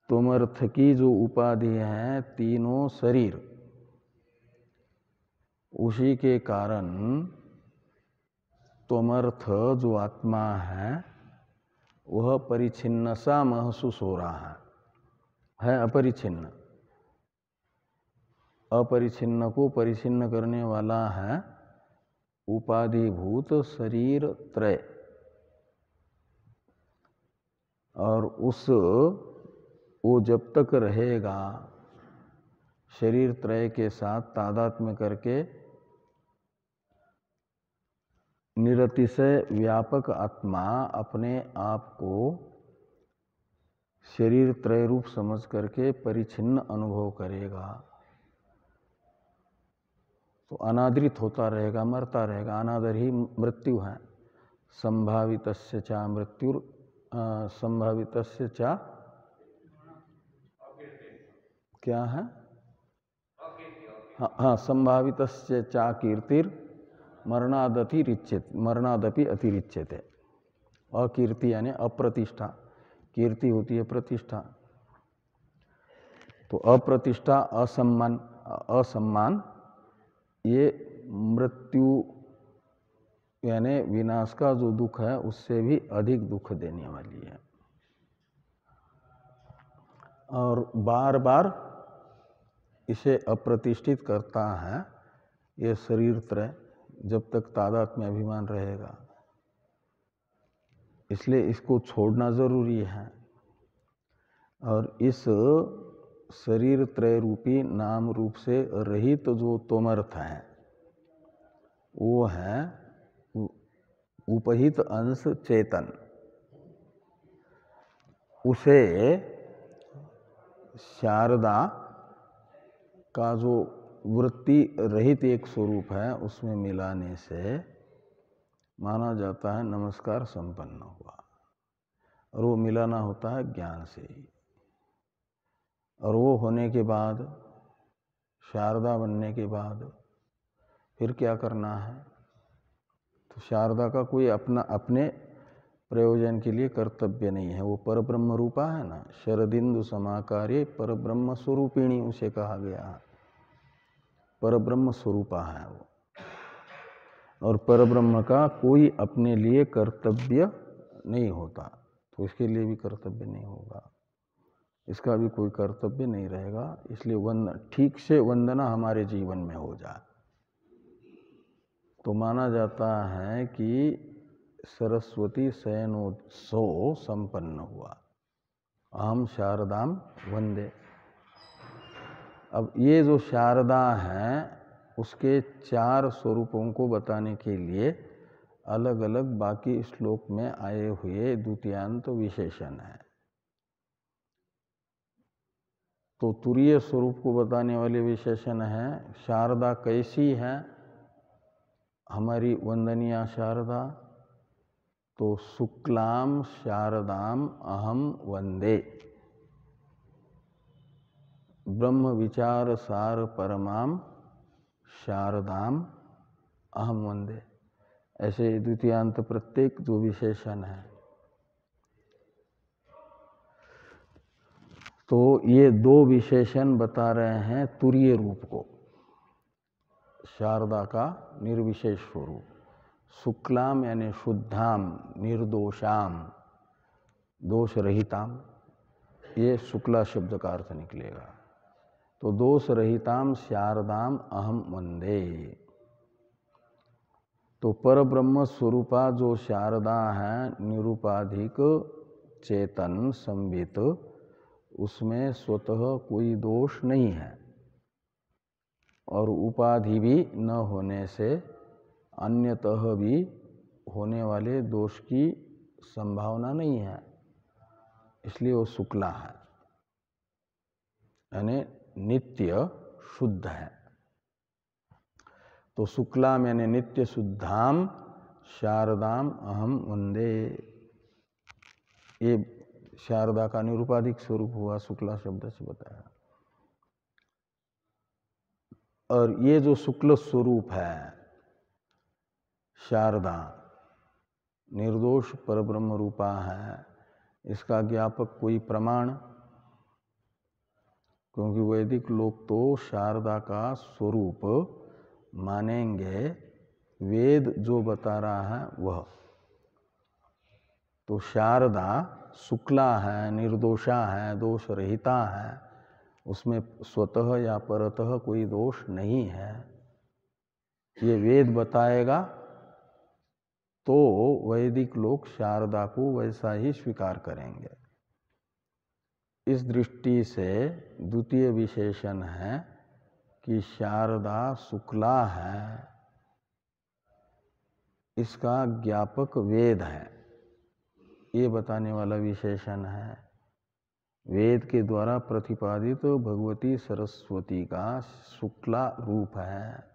तुमर्थ की जो उपाधि है, तीनों शरीर, उसी के कारण तुमर्थ जो आत्मा है वह परिच्छिन्न सा महसूस हो रहा है अपरिच्छिन्न। अपरिच्छिन्न को परिच्छिन्न करने वाला है उपाधिभूत शरीर त्रय, और वो जब तक रहेगा शरीर त्रय के साथ तादात्म्य करके निरतिशय व्यापक आत्मा अपने आप को शरीर त्रय रूप समझ करके परिच्छिन्न अनुभव करेगा, तो अनादृत होता रहेगा, मरता रहेगा। अनादर ही मृत्यु है। संभावितस्य चा मृत्युर संभावितस्य चा क्या है? हाँ, संभावितस्य चा कीर्तिर मरणादपि अतिरिच्यते। अकीर्ति यानी अप्रतिष्ठा, कीर्ति होती है प्रतिष्ठा। तो अप्रतिष्ठा, असम्मान ये मृत्यु यानी विनाश का जो दुख है उससे भी अधिक दुख देने वाली है। और बार बार इसे अप्रतिष्ठित करता है ये शरीर त्रय, जब तक तादात्म्य में अभिमान रहेगा। इसलिए इसको छोड़ना जरूरी है। और इस शरीर त्रय रूपी नाम रूप से रहित जो तोमर्थ है, वो है उपहित अंश चेतन। उसे शारदा का जो वृत्ति रहित एक स्वरूप है उसमें मिलाने से माना जाता है नमस्कार संपन्न हुआ। और वो मिलाना होता है ज्ञान से ही। और वो होने के बाद, शारदा बनने के बाद फिर क्या करना है? तो शारदा का कोई अपने प्रयोजन के लिए कर्तव्य नहीं है। वो परब्रह्म रूपा है ना, शरदिंदु समाकार्ये परब्रह्म स्वरूपिणी उसे कहा गया है। परब्रह्म स्वरूपा है वो, और परब्रह्म का कोई अपने लिए कर्तव्य नहीं होता, तो इसके लिए भी कर्तव्य नहीं होगा, इसका भी कोई कर्तव्य नहीं रहेगा। इसलिए ठीक से वंदना हमारे जीवन में हो जाए तो माना जाता है कि सरस्वती शयनोत्सव संपन्न हुआ। अहम शारदाम वंदे। अब ये जो शारदा है उसके 4 स्वरूपों को बताने के लिए अलग अलग बाकी श्लोक में आए हुए द्वितीयांत विशेषण है। तो तुरीय स्वरूप को बताने वाले विशेषण है शारदा कैसी है, हमारी वंदनीय शारदा, तो शुक्लाम शारदाम अहम वंदे। ब्रह्म विचार सार परमाम शारदाम अहम वंदे। ऐसे द्वितीयांत प्रत्येक जो विशेषण है। तो ये 2 विशेषण बता रहे हैं तुरीय रूप को, शारदा का निर्विशेष स्वरूप। शुक्लाम यानी शुद्धाम, निर्दोषाम, दोष रहिताम, ये शुक्ला शब्द का अर्थ निकलेगा। तो दोष रहिताम शारदाम अहम वंदे। तो पर ब्रह्म स्वरूपा जो शारदा है निरूपाधिक चेतन संबित, उसमें स्वतः कोई दोष नहीं है और उपाधि भी न होने से अन्यतः भी होने वाले दोष की संभावना नहीं है, इसलिए वो शुक्ला है, यानी नित्य शुद्ध है। तो शुक्लाम यानी नित्य शुद्धाम शारदाम अहम वंदे। ये शारदा का निरूपाधिक स्वरूप हुआ, शुक्ला शब्द से बताया। और ये जो शुक्ल स्वरूप है शारदा, निर्दोष परब्रह्म रूपा है, इसका ज्ञापक कोई प्रमाण? क्योंकि वैदिक लोग तो शारदा का स्वरूप मानेंगे वेद जो बता रहा है वह। तो शारदा शुक्ला है, निर्दोषा है, दोष रहिता है, उसमें स्वतः या परतः कोई दोष नहीं है, ये वेद बताएगा तो वैदिक लोग शारदा को वैसा ही स्वीकार करेंगे। इस दृष्टि से द्वितीय विशेषण है कि शारदा शुक्ला है, इसका ज्ञापक वेद है, ये बताने वाला विशेषण है। वेद के द्वारा प्रतिपादित भगवती सरस्वती का शुक्ला रूप है,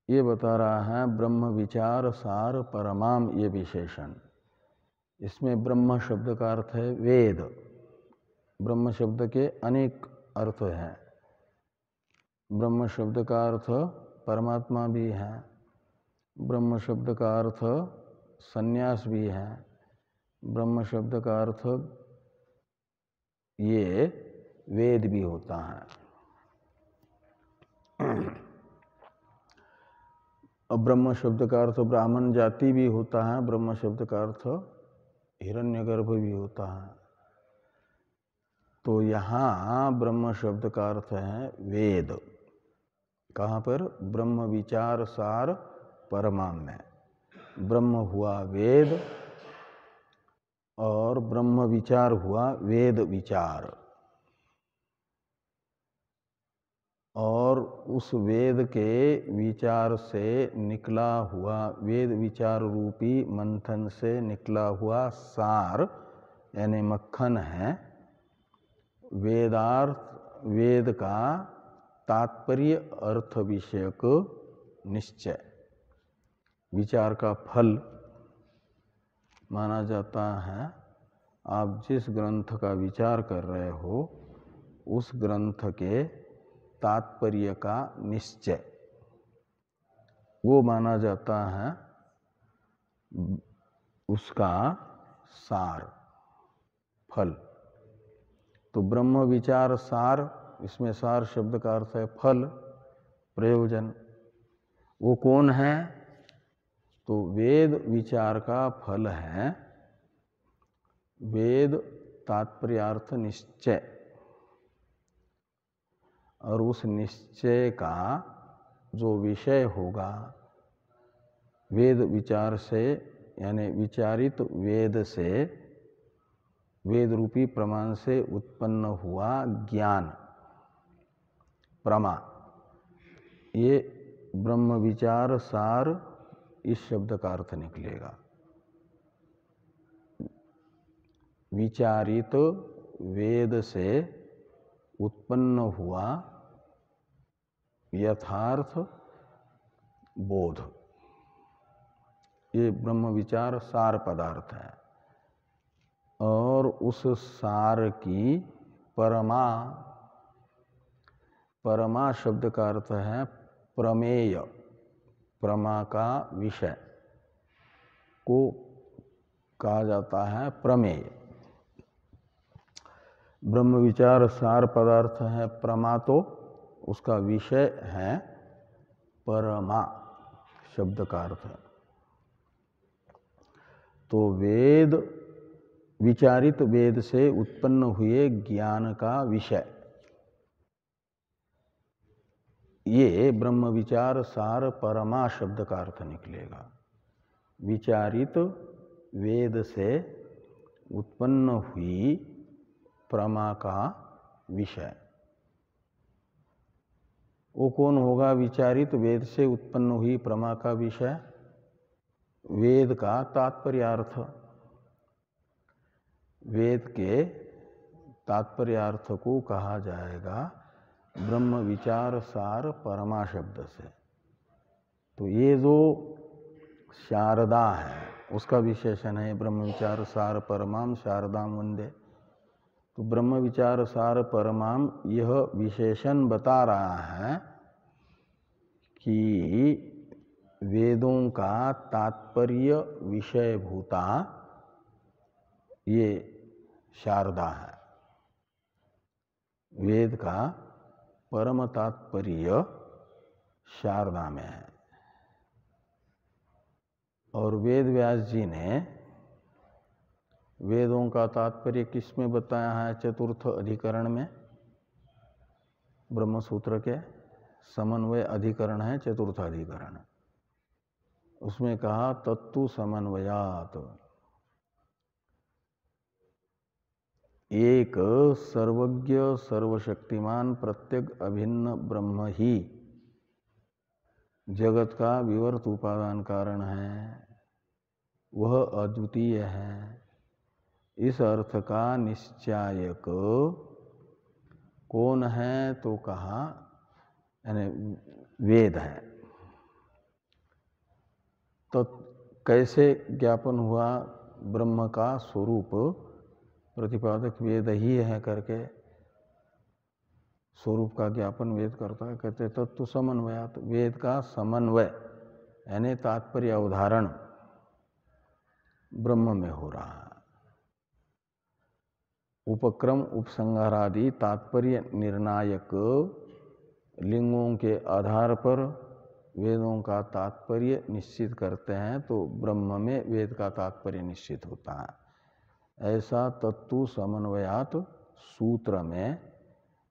ये बता रहा है ब्रह्म विचार सार परमाम ये विशेषण। इसमें ब्रह्म शब्द का अर्थ है वेद। ब्रह्म शब्द के अनेक अर्थ हैं। ब्रह्म शब्द का अर्थ परमात्मा भी है, ब्रह्म शब्द का अर्थ संन्यास भी है, ब्रह्म शब्द का अर्थ ये वेद भी होता है। और ब्रह्म शब्द का अर्थ ब्राह्मण जाति भी होता है, ब्रह्म शब्द का अर्थ हिरण्यगर्भ भी होता है। तो यहाँ ब्रह्म शब्द का अर्थ है वेद। कहाँ पर? ब्रह्म विचार सार परमाम में ब्रह्म हुआ वेद और ब्रह्म विचार हुआ वेद विचार, और उस वेद के विचार से निकला हुआ, वेद विचार रूपी मंथन से निकला हुआ सार यानी मक्खन है वेदार्थ, वेद का तात्पर्य अर्थ विषयक निश्चय, विचार का फल माना जाता है। आप जिस ग्रंथ का विचार कर रहे हो उस ग्रंथ के तात्पर्य का निश्चय, वो माना जाता है उसका सार, फल। तो ब्रह्म विचार सार, इसमें सार शब्द का अर्थ है फल, प्रयोजन। वो कौन है? तो वेद विचार का फल है वेद तात्पर्यार्थ निश्चय, और उस निश्चय का जो विषय होगा वेद विचार से यानी विचारित वेद से, वेद रूपी प्रमाण से उत्पन्न हुआ ज्ञान प्रमा, ये ब्रह्म विचार सार इस शब्द का अर्थ निकलेगा। विचारित वेद से उत्पन्न हुआ यथार्थ बोध, ये ब्रह्म विचार सार पदार्थ है। और उस सार की परमा, परमा शब्द का अर्थ है प्रमेय, प्रमा का विषय को कहा जाता है प्रमेय। ब्रह्म विचार सार पदार्थ है प्रमा, तो उसका विषय है परमा शब्द का अर्थ। तो वेद, विचारित वेद से उत्पन्न हुए ज्ञान का विषय, ये ब्रह्म विचार सार परमा शब्द का अर्थ निकलेगा। विचारित वेद से उत्पन्न हुई प्रमा का विषय, वो कौन होगा? विचारित वेद से उत्पन्न हुई प्रमा का विषय, वेद का तात्पर्यार्थ। वेद के तात्पर्यार्थ को कहा जाएगा ब्रह्म विचार सार परमा शब्द से। तो ये जो शारदा है उसका विशेषण है ब्रह्म विचार सार परमाम शारदाम वंदे। तो ब्रह्म विचार सार परमाम यह विशेषण बता रहा है कि वेदों का तात्पर्य विषयभूता ये शारदा है। वेद का परम तात्पर्य शारदा में है। और वेद व्यास जी ने वेदों का तात्पर्य किस में बताया है? चतुर्थ अधिकरण में, ब्रह्म सूत्र के समन्वय अधिकरण है चतुर्थ अधिकरण। उसमें कहा तत्तु समन्वयात, एक सर्वज्ञ सर्वशक्तिमान प्रत्येक अभिन्न ब्रह्म ही जगत का विवर्त उपादान कारण है, वह अद्वितीय है। इस अर्थ का निश्चायक कौन है? तो कहा यानी वेद है। तो कैसे ज्ञापन हुआ ब्रह्म का स्वरूप? प्रतिपादक वेद ही है करके स्वरूप का ज्ञापन वेद करता है। कहते तत्व समन्वयात, वेद का समन्वय यानी तात्पर्य अवधारण ब्रह्म में हो रहा है। उपक्रम उपसंहारादि तात्पर्य निर्णायक लिंगों के आधार पर वेदों का तात्पर्य निश्चित करते हैं, तो ब्रह्म में वेद का तात्पर्य निश्चित होता है। ऐसा तत्व समन्वयात सूत्र में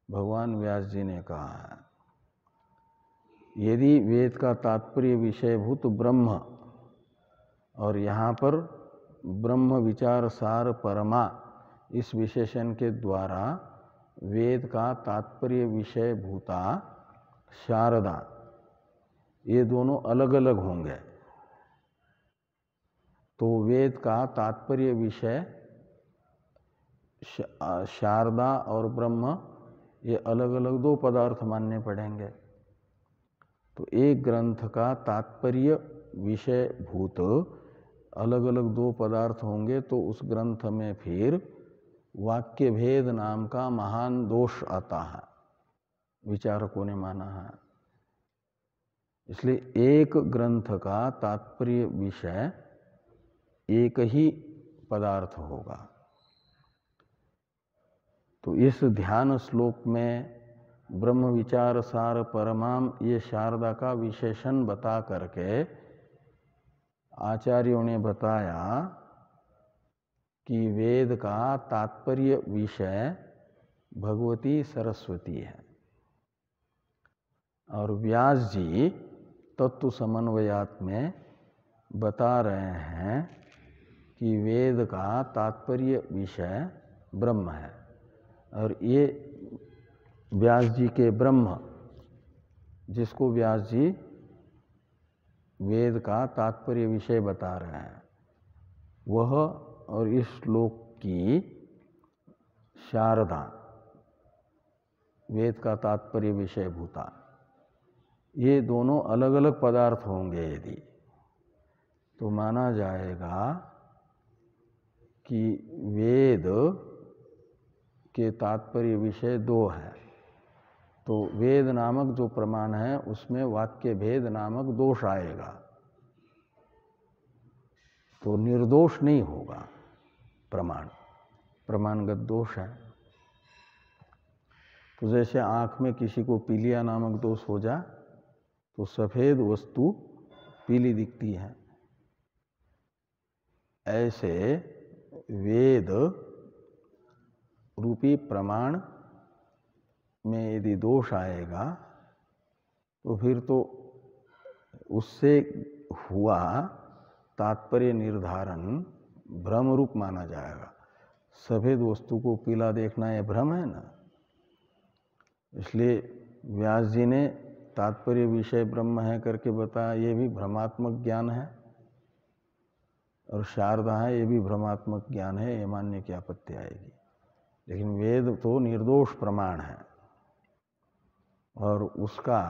भगवान व्यास जी ने कहा है। यदि वेद का तात्पर्य विषयभूत ब्रह्म, और यहाँ पर ब्रह्म विचार सार परमा इस विशेषण के द्वारा वेद का तात्पर्य विषय भूता शारदा, ये दोनों अलग अलग होंगे। तो वेद का तात्पर्य विषय शारदा और ब्रह्म, ये अलग अलग दो पदार्थ मानने पड़ेंगे। तो एक ग्रंथ का तात्पर्य विषय भूत अलग अलग दो पदार्थ होंगे, तो उस ग्रंथ में फिर वाक्य भेद नाम का महान दोष आता है, विचारकों ने माना है। इसलिए एक ग्रंथ का तात्पर्य विषय एक ही पदार्थ होगा। तो इस ध्यान श्लोक में ब्रह्म विचार सार परमाम ये शारदा का विशेषण बता करके आचार्यों ने बताया कि वेद का तात्पर्य विषय भगवती सरस्वती है। और व्यास जी तत्व समन्वयात में बता रहे हैं कि वेद का तात्पर्य विषय ब्रह्म है। और ये व्यास जी के ब्रह्म, जिसको व्यास जी वेद का तात्पर्य विषय बता रहे हैं, वह और इस श्लोक की शारदा वेद का तात्पर्य विषय भूता, ये दोनों अलग अलग पदार्थ होंगे यदि, तो माना जाएगा कि वेद के तात्पर्य विषय दो है। तो वेद नामक जो प्रमाण है उसमें वाक्य भेद नामक दोष आएगा, तो निर्दोष नहीं होगा प्रमाणगत दोष है। तो जैसे आँख में किसी को पीलिया नामक दोष हो जाए तो सफ़ेद वस्तु पीली दिखती है, ऐसे वेद रूपी प्रमाण में यदि दोष आएगा तो फिर तो उससे हुआ तात्पर्य निर्धारण भ्रम रूप माना जाएगा। सफ़ेद वस्तु को पीला देखना यह भ्रम है ना। इसलिए व्यास जी ने तात्पर्य विषय ब्रह्म है करके बताया, ये भी भ्रमात्मक ज्ञान है, और शारदा है ये भी भ्रमात्मक ज्ञान है, ये मानने की आपत्ति आएगी। लेकिन वेद तो निर्दोष प्रमाण है, और उसका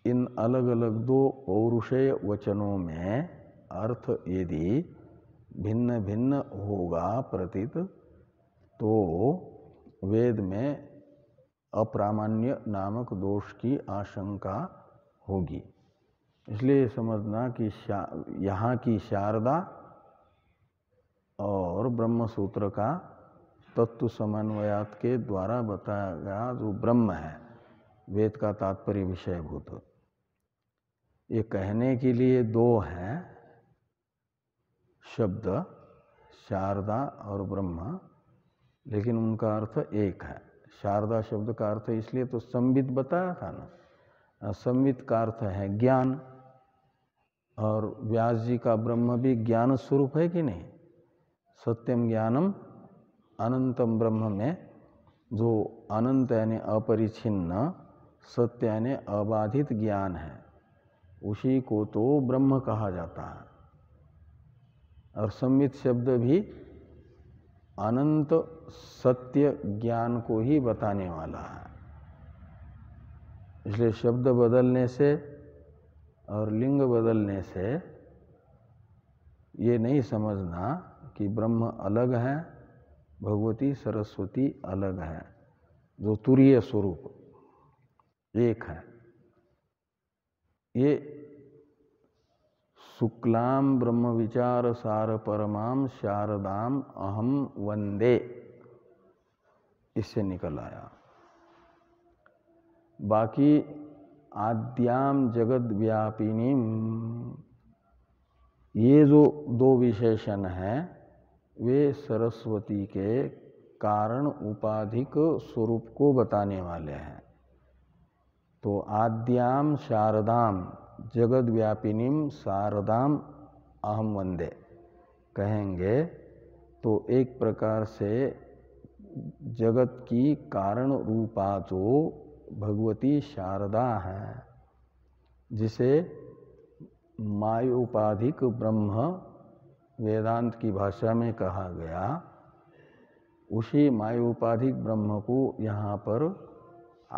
इन अलग अलग दो पौरुषेय वचनों में अर्थ यदि भिन्न भिन्न होगा प्रतीत, तो वेद में अप्रामाण्य नामक दोष की आशंका होगी। इसलिए समझना कि यहाँ की शारदा और ब्रह्म सूत्र का तत्व समन्वयात के द्वारा बताया गया जो ब्रह्म है वेद का तात्पर्य विषयभूत, ये कहने के लिए दो हैं शब्द, शारदा और ब्रह्म, लेकिन उनका अर्थ एक है। शारदा शब्द का अर्थ इसलिए तो संवित बताया था ना, संवित का अर्थ है ज्ञान, और व्यास जी का ब्रह्म भी ज्ञान स्वरूप है कि नहीं। सत्यम ज्ञानम अनंतम ब्रह्म में जो अनंत यानी अपरिछिन्न, सत्य यानी अबाधित ज्ञान है, उसी को तो ब्रह्म कहा जाता है। और संवित शब्द भी अनंत सत्य ज्ञान को ही बताने वाला है। इसलिए शब्द बदलने से और लिंग बदलने से ये नहीं समझना कि ब्रह्म अलग है, भगवती सरस्वती अलग है, जो तुरीय स्वरूप एक है। ये शुक्लाम ब्रह्म विचार सार परमाम शारदाम अहम वंदे, इससे निकल आया। बाकी आद्याम जगद व्यापिनीम, ये जो दो विशेषण हैं वे सरस्वती के कारण उपाधिक स्वरूप को बताने वाले हैं। तो आद्याम शारदाम जगद व्यापिनीम शारदाम अहम वंदे कहेंगे तो एक प्रकार से जगत की कारण रूपा जो भगवती शारदा है, जिसे मायोपाधिक ब्रह्म वेदांत की भाषा में कहा गया, उसी मायोपाधिक ब्रह्म को यहाँ पर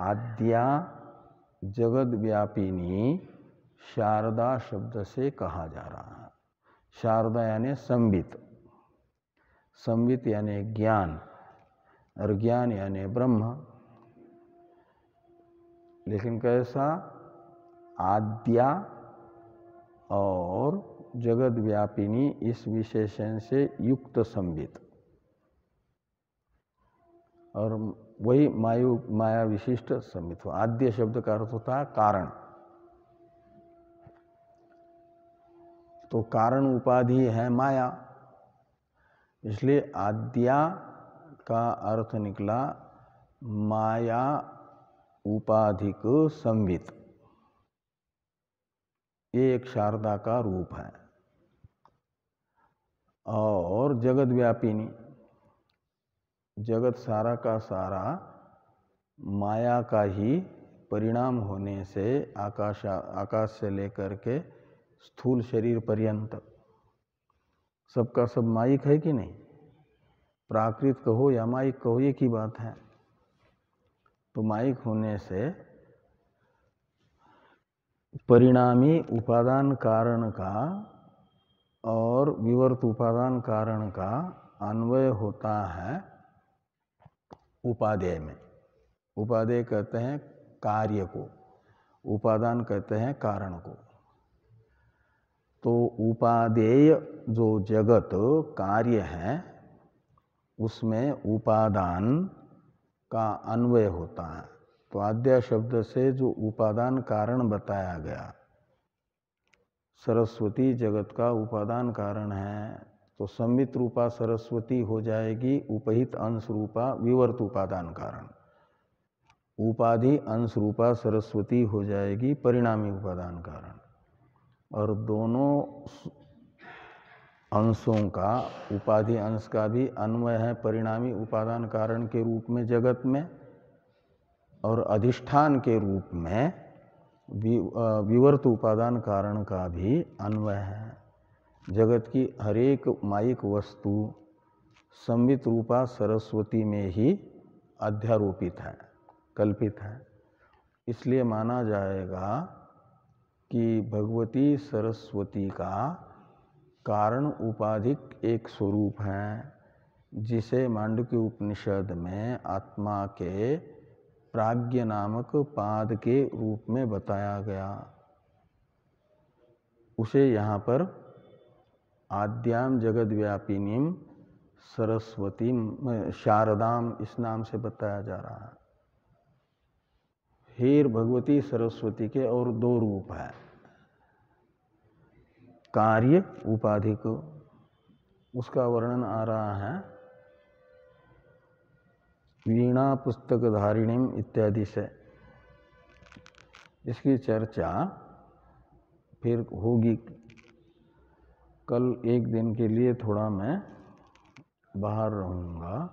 आद्या जगद व्यापिनी शारदा शब्द से कहा जा रहा है। शारदा यानी संवित, संवित यानी ज्ञान, और ज्ञान यानी ब्रह्म। लेकिन कैसा? आद्या और जगद व्यापिनी इस विशेषण से युक्त संवित, और वही माया विशिष्ट संवित हो। आद्य शब्द का अर्थ होता है कारण, तो कारण उपाधि है माया, इसलिए आद्या का अर्थ निकला माया उपाधिक संवित। ये एक शारदा का रूप है। और जगत व्यापिनी, जगत सारा का सारा माया का ही परिणाम होने से आकाश से लेकर के स्थूल शरीर पर्यंत सबका सब माइक है कि नहीं? प्राकृत कहो या माइक कहो, एक ही बात है। तो माइक होने से परिणामी उपादान कारण का और विवर्त उपादान कारण का अन्वय होता है उपादेय में। उपादेय कहते हैं कार्य को, उपादान कहते हैं कारण को। तो उपादेय जो जगत कार्य है उसमें उपादान का अन्वय होता है। तो आद्या शब्द से जो उपादान कारण बताया गया, सरस्वती जगत का उपादान कारण है, तो संवित रूपा सरस्वती हो जाएगी उपहित अंश रूपा विवर्त उपादान कारण। उपाधि अंश रूपा सरस्वती हो जाएगी परिणामी उपादान कारण। और दोनों अंशों का, उपाधि अंश का भी अन्वय है परिणामी उपादान कारण के रूप में जगत में, और अधिष्ठान के रूप में विवर्त उपादान कारण का भी अन्वय है। जगत की हरेक मायिक वस्तु संवित रूपा सरस्वती में ही अध्यारोपित है, कल्पित है। इसलिए माना जाएगा कि भगवती सरस्वती का कारण उपाधिक एक स्वरूप है, जिसे मांडुक्य उपनिषद में आत्मा के प्राज्ञ नामक पाद के रूप में बताया गया। उसे यहाँ पर आद्याम जगद्व्यापिनीम सरस्वतीम शारदाम इस नाम से बताया जा रहा है। फिर भगवती सरस्वती के और दो रूप है, कार्य उपाधिक, उसका वर्णन आ रहा है वीणा पुस्तक धारिणीम इत्यादि से। इसकी चर्चा फिर होगी। कल एक दिन के लिए थोड़ा मैं बाहर रहूँगा,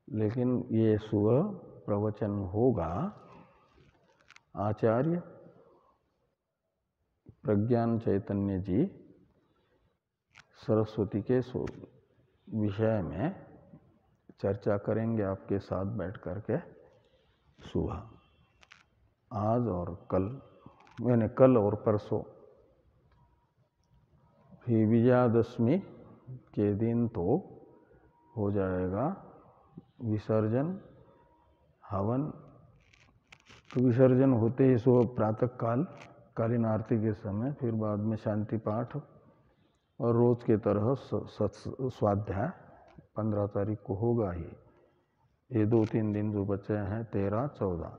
लेकिन ये सुबह प्रवचन होगा। आचार्य प्रज्ञान चैतन्य जी सरस्वती के विषय में चर्चा करेंगे आपके साथ बैठ करके सुबह, आज और कल, मैंने कल और परसों। फिर विजयादशमी के दिन तो हो जाएगा विसर्जन, हवन। तो विसर्जन होते ही सुबह प्रातः काल कालीन आरती के समय, फिर बाद में शांति पाठ, और रोज के तरह स्वाध्याय 15 तारीख को होगा ही। ये 2-3 दिन जो बचे हैं 13-14,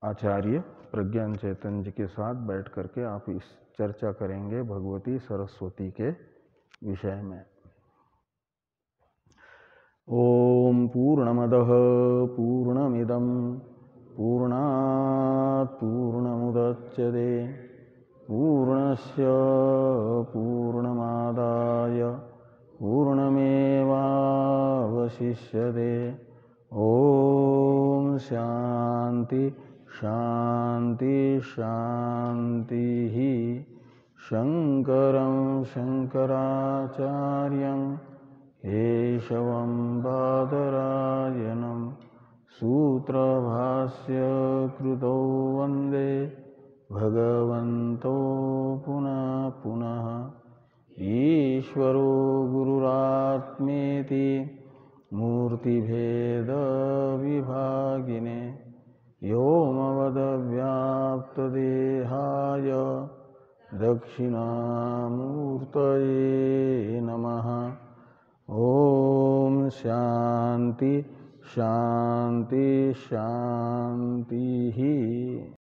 आचार्य प्रज्ञान चैतन्य जी के साथ बैठ करके आप इस चर्चा करेंगे भगवती सरस्वती के विषय में। ओम पूर्णमदः पूर्णमिदं पूर्णात् पूर्णमुदच्यते पूर्णस्य पूर्णमादाय पूर्णमेवावशिष्यते। ओम शांति शांति शांति। शंकरं शंकराचार्यं केशवं बादरायणं सूत्रभाष्य कृतो वन्दे भगवन्तो पुनः पुनः। ईश्वरो गुरुरात्मेति मूर्तिभेद विभागिने व्योमवद्व्याप्तदेहाय दक्षिणामूर्तये नमः। ओम शांति शांति शांति।